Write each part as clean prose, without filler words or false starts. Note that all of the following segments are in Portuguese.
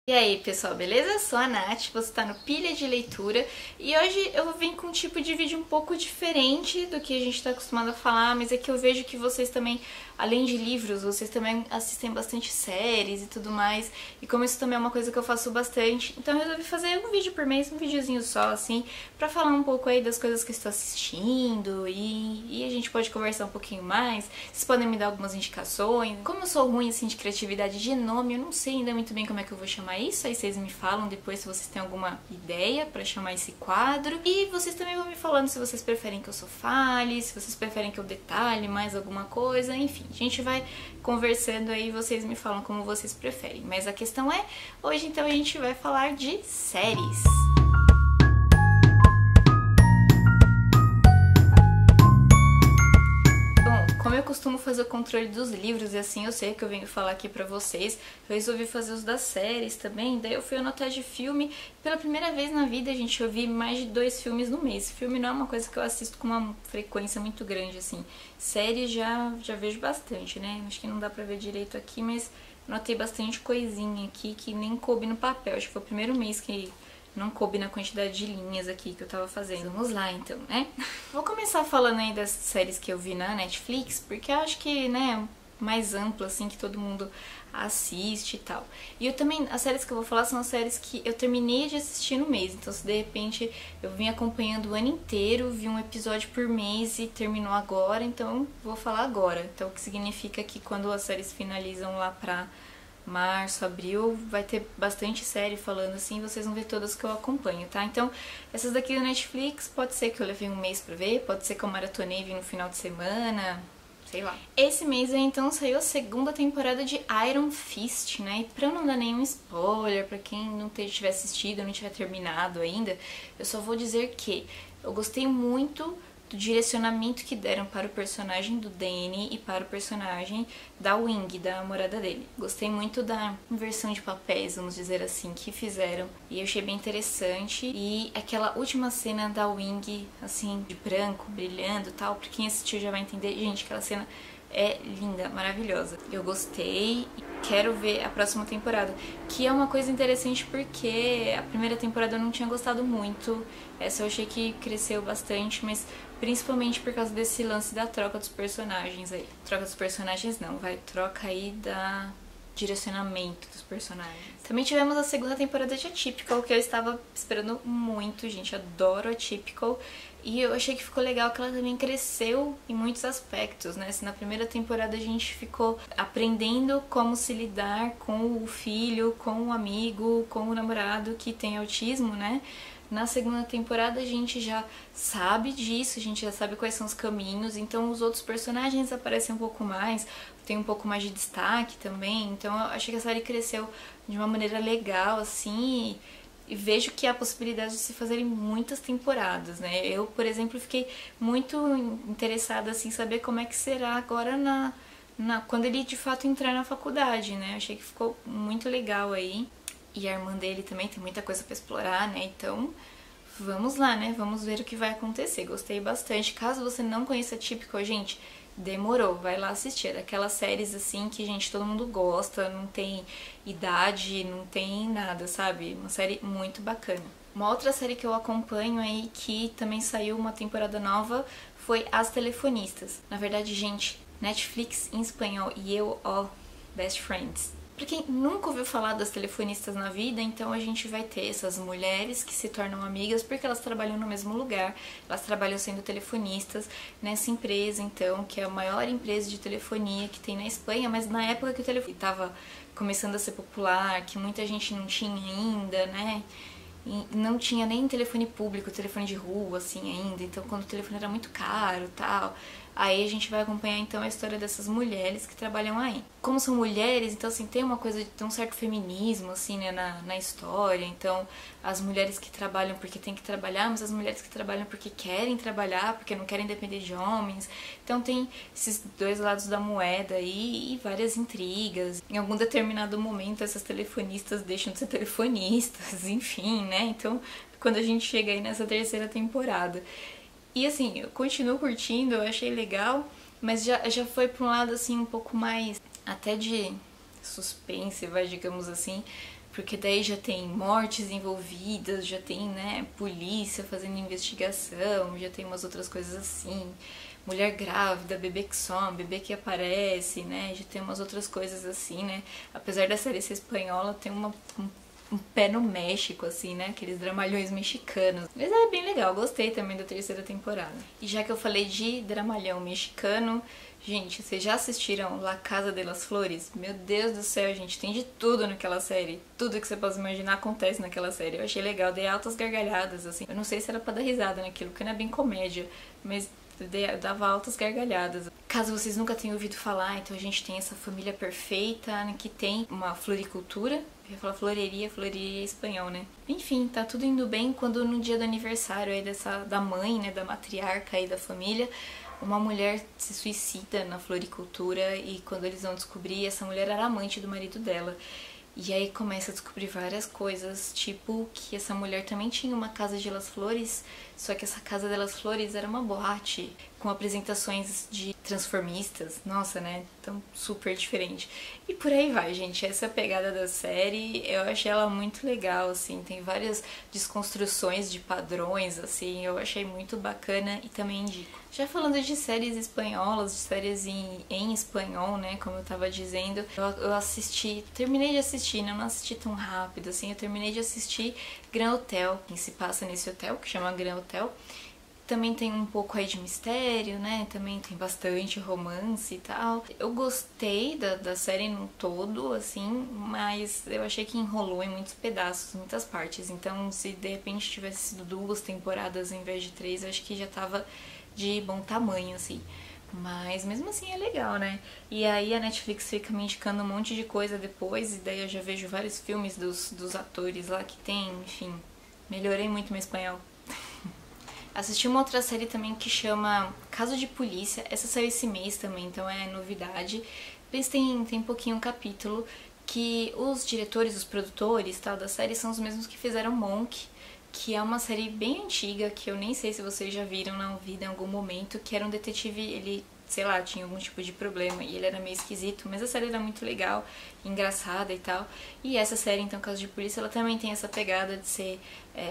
E aí, pessoal, beleza? Eu sou a Nath, você tá no Pilha de Leitura e hoje eu vim com um tipo de vídeo um pouco diferente do que a gente tá acostumado a falar, mas é que eu vejo que vocês também, além de livros, vocês também assistem bastante séries e tudo mais, e como isso também é uma coisa que eu faço bastante, então eu resolvi fazer um vídeo por mês, um videozinho só, assim, pra falar um pouco aí das coisas que eu estou assistindo e a gente pode conversar um pouquinho mais, vocês podem me dar algumas indicações. Como eu sou ruim, assim, de criatividade de nome, eu não sei ainda muito bem como é que eu vou chamar isso, aí vocês me falam depois se vocês têm alguma ideia pra chamar esse quadro. E vocês também vão me falando se vocês preferem que eu só fale, se vocês preferem que eu detalhe mais alguma coisa, enfim. A gente vai conversando aí e vocês me falam como vocês preferem. Mas a questão é, hoje então a gente vai falar de séries. Como eu costumo fazer o controle dos livros e assim eu sei que eu venho falar aqui pra vocês, eu resolvi fazer os das séries também, daí eu fui anotar de filme. Pela primeira vez na vida, gente, eu vi mais de 2 filmes no mês. Filme não é uma coisa que eu assisto com uma frequência muito grande, assim. Série já vejo bastante, né? Acho que não dá pra ver direito aqui, mas anotei bastante coisinha aqui que nem coube no papel. Acho que foi o primeiro mês que não coube na quantidade de linhas aqui que eu tava fazendo. Vamos lá então, né? Vou começar falando aí das séries que eu vi na Netflix, porque eu acho que, né, mais ampla, assim, que todo mundo assiste e tal. E eu também, as séries que eu vou falar são as séries que eu terminei de assistir no mês. Então, se de repente eu vim acompanhando o ano inteiro, vi um episódio por mês e terminou agora, então vou falar agora. Então, o que significa que quando as séries finalizam lá pra março, abril, vai ter bastante série falando assim, vocês vão ver todas que eu acompanho, tá? Então, essas daqui do Netflix, pode ser que eu levei um mês pra ver, pode ser que eu maratonei e vi no final de semana, sei lá. Esse mês aí, então, saiu a segunda temporada de Iron Fist, né? E pra eu não dar nenhum spoiler, pra quem não tiver assistido, não tiver terminado ainda, eu só vou dizer que eu gostei muito do direcionamento que deram para o personagem do Danny e para o personagem da Wing, da namorada dele. Gostei muito da inversão de papéis, vamos dizer assim, que fizeram. E eu achei bem interessante. E aquela última cena da Wing, assim, de branco, brilhando e tal, pra quem assistiu já vai entender. Gente, aquela cena é linda, maravilhosa. Eu gostei e quero ver a próxima temporada, que é uma coisa interessante porque a primeira temporada eu não tinha gostado muito. Essa eu achei que cresceu bastante, mas principalmente por causa desse lance da troca dos personagens aí. Troca dos personagens não, vai, troca aí da direcionamento dos personagens. Também tivemos a segunda temporada de Atypical, que eu estava esperando muito, gente, adoro Atypical. E eu achei que ficou legal que ela também cresceu em muitos aspectos, né? Se na primeira temporada a gente ficou aprendendo como se lidar com o filho, com o amigo, com o namorado que tem autismo, né? Na segunda temporada a gente já sabe disso, a gente já sabe quais são os caminhos, então os outros personagens aparecem um pouco mais, tem um pouco mais de destaque também, então eu achei que a série cresceu de uma maneira legal, assim, e vejo que há a possibilidade de se fazerem muitas temporadas, né? Eu, por exemplo, fiquei muito interessada, assim, em saber como é que será agora quando ele de fato entrar na faculdade, né? Eu achei que ficou muito legal aí. E a irmã dele também tem muita coisa pra explorar, né? Então, vamos lá, né? Vamos ver o que vai acontecer. Gostei bastante. Caso você não conheça Atypical, gente, demorou. Vai lá assistir. É daquelas séries, assim, que, gente, todo mundo gosta. Não tem idade, não tem nada, sabe? Uma série muito bacana. Uma outra série que eu acompanho aí, que também saiu uma temporada nova, foi As Telefonistas. Na verdade, gente, Netflix em espanhol e eu, ó, best friends. Pra quem nunca ouviu falar das telefonistas na vida, então a gente vai ter essas mulheres que se tornam amigas porque elas trabalham no mesmo lugar, elas trabalham sendo telefonistas nessa empresa, então, que é a maior empresa de telefonia que tem na Espanha, mas na época que o telefone estava começando a ser popular, que muita gente não tinha ainda, né? E não tinha nem telefone público, telefone de rua, assim, ainda, então quando o telefone era muito caro e tal. Aí a gente vai acompanhar então a história dessas mulheres que trabalham aí. Como são mulheres, então assim, tem uma coisa de um certo feminismo, assim, né, na história. Então, as mulheres que trabalham porque tem que trabalhar, mas as mulheres que trabalham porque querem trabalhar, porque não querem depender de homens. Então tem esses dois lados da moeda aí e várias intrigas. Em algum determinado momento essas telefonistas deixam de ser telefonistas, enfim, né? Então, quando a gente chega aí nessa terceira temporada. E assim, eu continuo curtindo, eu achei legal, mas já foi pra um lado assim um pouco mais até de suspense, vai, digamos assim, porque daí já tem mortes envolvidas, já tem, né, polícia fazendo investigação, já tem umas outras coisas assim, mulher grávida, bebê que some, bebê que aparece, né, já tem umas outras coisas assim, né, apesar da série ser espanhola, tem um pé no México, assim, né? Aqueles dramalhões mexicanos. Mas é bem legal, gostei também da terceira temporada. E já que eu falei de dramalhão mexicano, gente, vocês já assistiram La Casa de las Flores? Meu Deus do céu, gente, tem de tudo naquela série. Tudo que você possa imaginar acontece naquela série. Eu achei legal, dei altas gargalhadas, assim. Eu não sei se era pra dar risada naquilo, porque não é bem comédia, mas dava altas gargalhadas. Caso vocês nunca tenham ouvido falar, então a gente tem essa família perfeita, né, que tem uma floricultura. Eu ia falar floreria é espanhol, né? Enfim, tá tudo indo bem quando no dia do aniversário aí da mãe, né, da matriarca aí da família, uma mulher se suicida na floricultura e quando eles vão descobrir, essa mulher era amante do marido dela. E aí começa a descobrir várias coisas, tipo que essa mulher também tinha uma casa de Las Flores, só que essa casa de Las Flores era uma boate com apresentações de transformistas, nossa, né, então super diferente. E por aí vai, gente, essa é a pegada da série, eu achei ela muito legal, assim, tem várias desconstruções de padrões, assim, eu achei muito bacana e também indico. Já falando de séries espanholas, de séries em espanhol, né, como eu tava dizendo, eu assisti, terminei de assistir, né, eu não assisti tão rápido, assim, eu terminei de assistir Gran Hotel, que se passa nesse hotel, que chama Gran Hotel. Também tem um pouco aí de mistério, né? Também tem bastante romance e tal. Eu gostei da série no todo, assim, mas eu achei que enrolou em muitos pedaços, muitas partes. Então, se de repente tivesse sido 2 temporadas ao invés de 3, eu acho que já tava de bom tamanho, assim. Mas mesmo assim é legal, né? E aí a Netflix fica me indicando um monte de coisa depois, e daí eu já vejo vários filmes dos atores lá que tem, enfim. Melhorei muito meu espanhol. Assisti uma outra série também que chama Caso de Polícia. Essa saiu esse mês também, então é novidade. Mas tem pouquinho capítulo que os diretores, os produtores tal da série são os mesmos que fizeram Monk, que é uma série bem antiga, que eu nem sei se vocês já viram na vida em algum momento, que era um detetive, ele, sei lá, tinha algum tipo de problema e ele era meio esquisito, mas a série era muito legal, engraçada e tal. E essa série, então, Caso de Polícia, ela também tem essa pegada de ser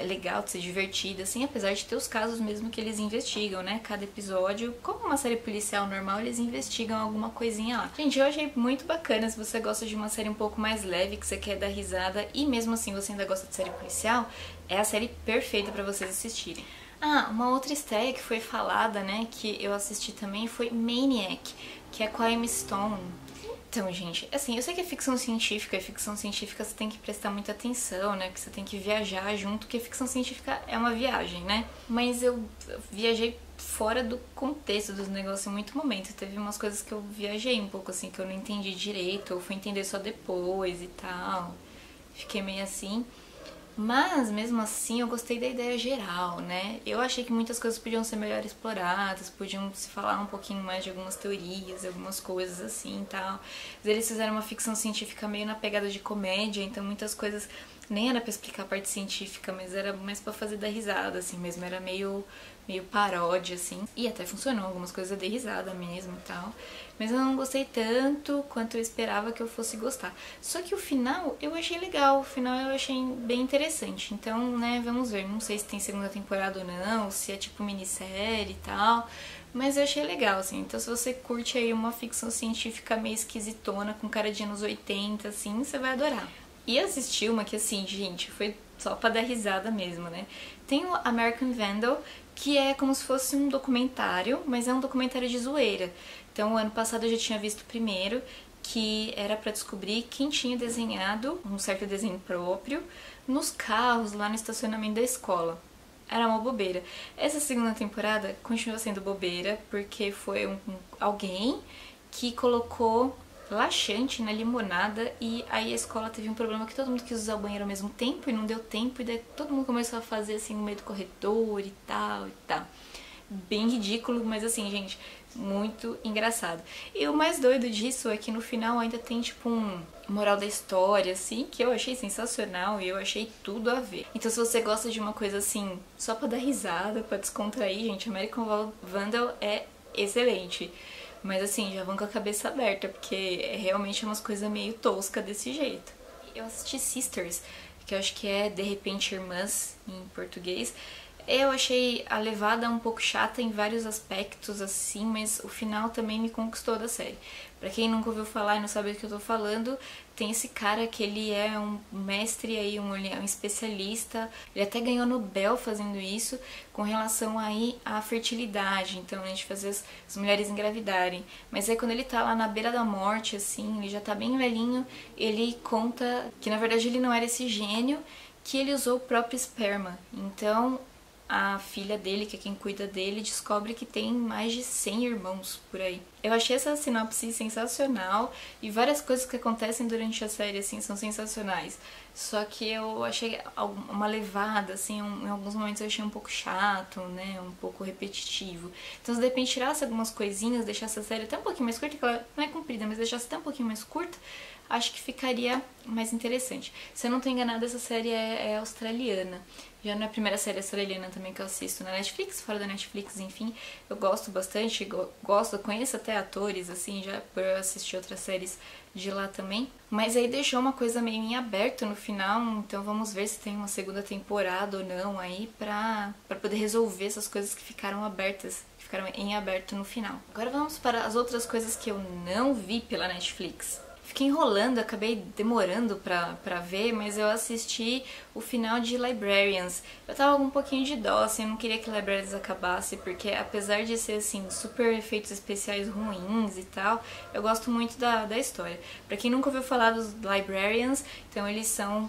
legal, de ser divertida, assim, apesar de ter os casos mesmo que eles investigam, né? Cada episódio, como uma série policial normal, eles investigam alguma coisinha lá. Gente, eu achei muito bacana, se você gosta de uma série um pouco mais leve, que você quer dar risada e mesmo assim você ainda gosta de série policial, é a série perfeita pra vocês assistirem. Ah, uma outra estreia que foi falada, né, que eu assisti também foi Maniac, que é com a Emma Stone. Então, gente, assim, eu sei que é ficção científica, e ficção científica você tem que prestar muita atenção, né, porque você tem que viajar junto, porque ficção científica é uma viagem, né? Mas eu viajei fora do contexto dos negócios em muito momento. Teve umas coisas que eu viajei um pouco, assim, que eu não entendi direito, ou fui entender só depois e tal. Fiquei meio assim. Mas, mesmo assim, eu gostei da ideia geral, né? Eu achei que muitas coisas podiam ser melhor exploradas, podiam se falar um pouquinho mais de algumas teorias, algumas coisas assim e tal. Mas eles fizeram uma ficção científica meio na pegada de comédia, então muitas coisas nem era pra explicar a parte científica, mas era mais pra fazer dar risada, assim mesmo. Era meio paródia, assim. E até funcionou, algumas coisas eu dei risada mesmo e tal. Mas eu não gostei tanto quanto eu esperava que eu fosse gostar. Só que o final eu achei legal, o final eu achei bem interessante. Então, né, vamos ver. Não sei se tem segunda temporada ou não, se é tipo minissérie e tal. Mas eu achei legal, assim. Então, se você curte aí uma ficção científica meio esquisitona, com cara de anos 80, assim, você vai adorar. E assisti uma que, assim, gente, foi só pra dar risada mesmo, né? Tem o American Vandal, que é como se fosse um documentário, mas é um documentário de zoeira. Então, ano passado eu já tinha visto o primeiro, que era pra descobrir quem tinha desenhado um certo desenho próprio nos carros lá no estacionamento da escola. Era uma bobeira. Essa segunda temporada continua sendo bobeira, porque foi alguém que colocou laxante na limonada e aí a escola teve um problema que todo mundo quis usar o banheiro ao mesmo tempo e não deu tempo e daí todo mundo começou a fazer assim no meio do corredor e tal e tal. Bem ridículo, mas assim, gente, muito engraçado. E o mais doido disso é que no final ainda tem tipo um moral da história, assim, que eu achei sensacional e eu achei tudo a ver. Então se você gosta de uma coisa assim, só pra dar risada, pra descontrair, gente, American Vandal é excelente. Mas assim, já vão com a cabeça aberta, porque é realmente umas coisas meio tosca desse jeito. Eu assisti Sisters, que eu acho que é De Repente Irmãs em português. Eu achei a levada um pouco chata em vários aspectos, assim, mas o final também me conquistou da série. Pra quem nunca ouviu falar e não sabe do que eu tô falando, tem esse cara que ele é um mestre aí, ele é um especialista, ele até ganhou Nobel fazendo isso, com relação aí à fertilidade, então a gente fazer as mulheres engravidarem. Mas aí quando ele tá lá na beira da morte, assim, ele já tá bem velhinho, ele conta que na verdade ele não era esse gênio, que ele usou o próprio esperma. Então a filha dele, que é quem cuida dele, descobre que tem mais de 100 irmãos por aí. Eu achei essa sinopse sensacional e várias coisas que acontecem durante a série, assim, são sensacionais. Só que eu achei uma levada, assim, em alguns momentos eu achei um pouco chato, né, um pouco repetitivo. Então se de repente tirasse algumas coisinhas, deixasse a série até um pouquinho mais curta, que ela não é comprida, mas deixasse até um pouquinho mais curta, acho que ficaria mais interessante. Se eu não tô enganada, essa série é australiana. Já não é a primeira série australiana também que eu assisto na Netflix, fora da Netflix, enfim. Eu gosto bastante, conheço até atores, assim, já por eu assistir outras séries de lá também. Mas aí deixou uma coisa meio em aberto no final, então vamos ver se tem uma segunda temporada ou não aí pra poder resolver essas coisas que ficaram abertas, que ficaram em aberto no final. Agora vamos para as outras coisas que eu não vi pela Netflix. Fiquei enrolando, acabei demorando pra ver, mas eu assisti o final de Librarians. Eu tava com um pouquinho de dó, assim, eu não queria que Librarians acabasse, porque apesar de ser, assim, super efeitos especiais ruins e tal, eu gosto muito da história. Pra quem nunca ouviu falar dos Librarians, então eles são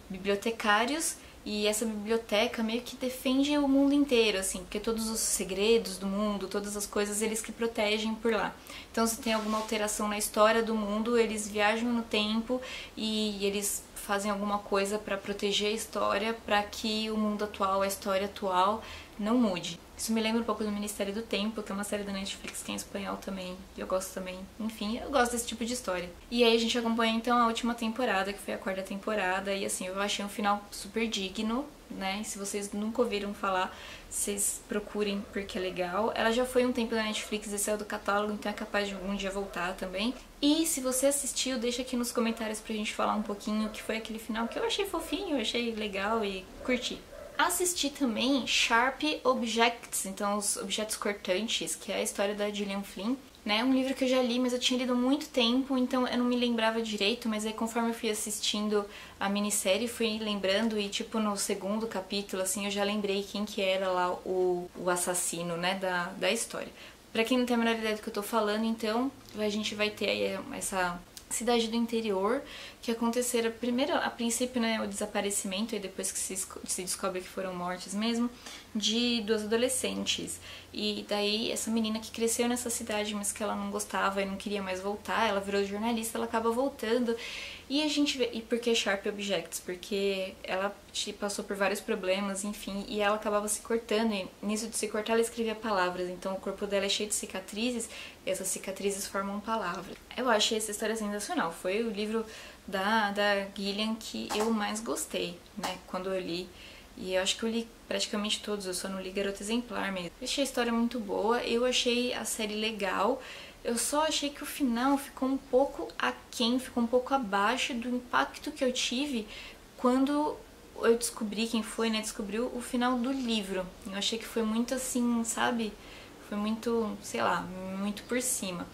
bibliotecários, e essa biblioteca meio que defende o mundo inteiro, assim, porque todos os segredos do mundo, todas as coisas, eles que protegem por lá. Então, se tem alguma alteração na história do mundo, eles viajam no tempo e eles fazem alguma coisa para proteger a história, para que o mundo atual, a história atual, não mude. Isso me lembra um pouco do Ministério do Tempo, que é uma série da Netflix que é em espanhol também, e eu gosto também. Enfim, eu gosto desse tipo de história. E aí a gente acompanha então a última temporada, que foi a quarta temporada, e assim, eu achei um final super digno, né? Se vocês nunca ouviram falar, vocês procurem porque é legal. Ela já foi um tempo da Netflix e saiu do catálogo, então é capaz de algum dia voltar também. E se você assistiu, deixa aqui nos comentários pra gente falar um pouquinho o que foi aquele final, que eu achei fofinho, eu achei legal e curti. Assisti também Sharp Objects, então os objetos cortantes, que é a história da Gillian Flynn, né? Um livro que eu já li, mas eu tinha lido há muito tempo, então eu não me lembrava direito, mas aí conforme eu fui assistindo a minissérie, fui lembrando e tipo no segundo capítulo, assim, eu já lembrei quem que era lá o assassino, né, da história. Pra quem não tem a menor ideia do que eu tô falando, então a gente vai ter aí essa cidade do interior, que aconteceram primeiro, a princípio, né, o desaparecimento, e depois que se descobre que foram mortes mesmo, de duas adolescentes. E daí essa menina que cresceu nessa cidade, mas que ela não gostava e não queria mais voltar, ela virou jornalista, ela acaba voltando. E a gente vê, e por que Sharp Objects? Porque ela passou por vários problemas, enfim, e ela acabava se cortando, e nisso de se cortar ela escrevia palavras, então o corpo dela é cheio de cicatrizes, e essas cicatrizes formam palavras. Eu achei essa história sensacional, foi o livro da Gillian que eu mais gostei, né, quando eu li. E eu acho que eu li praticamente todos, eu só não li Garota Exemplar mesmo. Eu achei a história muito boa, eu achei a série legal, eu só achei que o final ficou um pouco aquém, ficou um pouco abaixo do impacto que eu tive quando eu descobri quem foi, né, descobriu o final do livro. Eu achei que foi muito assim, sabe? Foi muito, sei lá, muito por cima.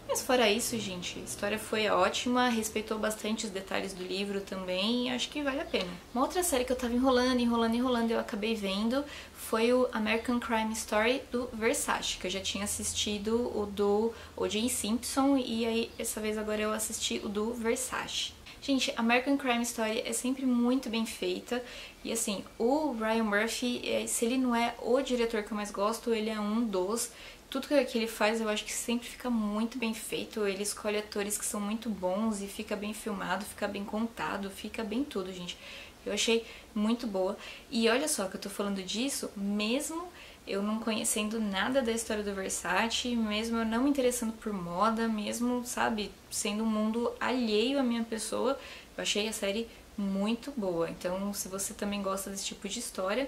Mas fora isso, gente, a história foi ótima, respeitou bastante os detalhes do livro também e acho que vale a pena. Uma outra série que eu tava enrolando e eu acabei vendo foi o American Crime Story do Versace, que eu já tinha assistido o do O.J. Simpson e aí essa vez agora eu assisti o do Versace. Gente, American Crime Story é sempre muito bem feita e assim, o Ryan Murphy, se ele não é o diretor que eu mais gosto, ele é um dos. Tudo que ele faz eu acho que sempre fica muito bem feito, ele escolhe atores que são muito bons e fica bem filmado, fica bem contado, fica bem tudo, gente. Eu achei muito boa. E olha só que eu tô falando disso, mesmo eu não conhecendo nada da história do Versace, mesmo eu não me interessando por moda, mesmo, sabe, sendo um mundo alheio à minha pessoa, eu achei a série muito boa. Então, se você também gosta desse tipo de história,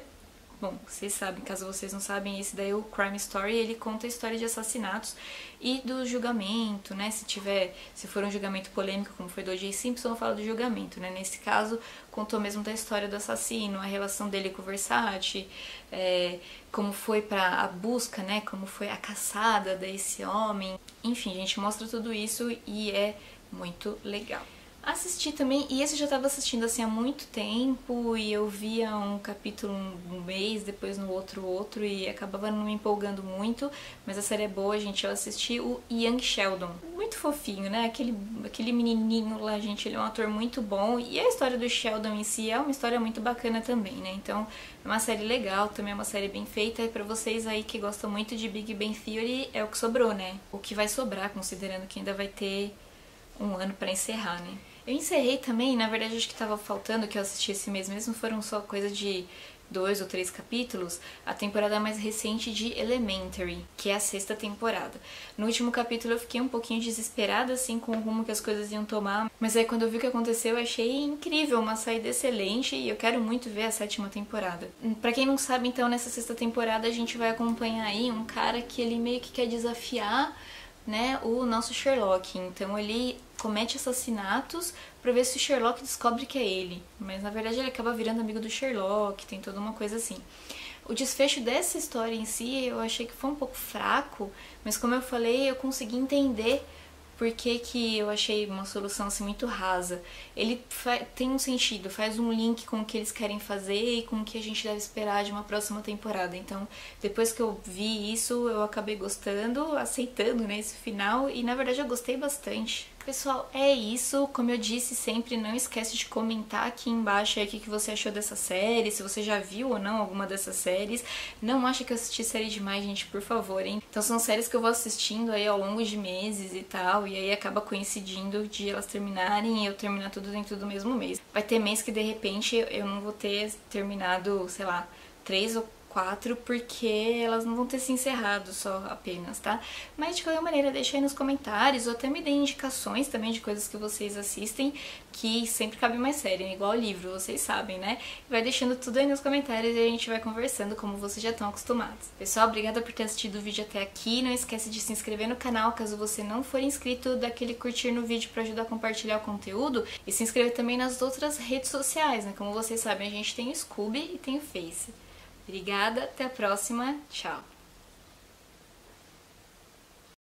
Bom, vocês sabem, caso vocês não sabem, esse daí é o Crime Story, ele conta a história de assassinatos e do julgamento, né? Se for um julgamento polêmico, como foi do O.J. Simpson, fala do julgamento, né? Nesse caso, contou mesmo da história do assassino, a relação dele com o Versace, como foi a busca, né? Como foi a caçada desse homem. Enfim, a gente mostra tudo isso e é muito legal. Assisti também, e esse eu já estava assistindo assim há muito tempo, e eu via um capítulo um mês, depois no outro, e acabava não me empolgando muito, mas a série é boa, gente. Eu assisti o Young Sheldon, muito fofinho, né? Aquele menininho lá, gente, ele é um ator muito bom, e a história do Sheldon em si é uma história muito bacana também, né? Então, é uma série legal, também é uma série bem feita, e pra vocês aí que gostam muito de Big Bang Theory, é o que sobrou, né? O que vai sobrar, considerando que ainda vai ter um ano pra encerrar, né? Eu encerrei também, na verdade acho que tava faltando que eu assisti esse mês mesmo, foram só coisa de 2 ou 3 capítulos, a temporada mais recente de Elementary, que é a 6ª temporada. No último capítulo eu fiquei um pouquinho desesperada, assim, com o rumo que as coisas iam tomar, mas aí quando eu vi o que aconteceu eu achei incrível, uma saída excelente, e eu quero muito ver a 7ª temporada. Pra quem não sabe, então, nessa 6ª temporada a gente vai acompanhar aí um cara que ele meio que quer desafiar, né, o nosso Sherlock. Então ele comete assassinatos pra ver se o Sherlock descobre que é ele, mas na verdade ele acaba virando amigo do Sherlock, tem toda uma coisa assim. O desfecho dessa história em si eu achei que foi um pouco fraco, mas como eu falei, eu consegui entender por que eu achei uma solução assim muito rasa. Ele tem um sentido, faz um link com o que eles querem fazer e com o que a gente deve esperar de uma próxima temporada. Então, depois que eu vi isso, eu acabei gostando, aceitando, né, esse final, e na verdade eu gostei bastante. Pessoal, é isso. Como eu disse sempre, não esquece de comentar aqui embaixo aí o que você achou dessa série, se você já viu ou não alguma dessas séries. Não acha que eu assisti série demais, gente, por favor, hein? Então são séries que eu vou assistindo aí ao longo de meses e tal, e aí acaba coincidindo de elas terminarem e eu terminar tudo dentro do mesmo mês. Vai ter mês que de repente eu não vou ter terminado, sei lá, 3 ou 4, porque elas não vão ter se encerrado só apenas, tá? Mas de qualquer maneira, deixa aí nos comentários, ou até me deem indicações também de coisas que vocês assistem, que sempre cabe mais série, né? Igual livro, vocês sabem, né? Vai deixando tudo aí nos comentários e a gente vai conversando como vocês já estão acostumados. Pessoal, obrigada por ter assistido o vídeo até aqui, não esquece de se inscrever no canal caso você não for inscrito, daquele curtir no vídeo para ajudar a compartilhar o conteúdo, e se inscrever também nas outras redes sociais, né? Como vocês sabem, a gente tem o Scooby e tem o Face. Obrigada, até a próxima, tchau!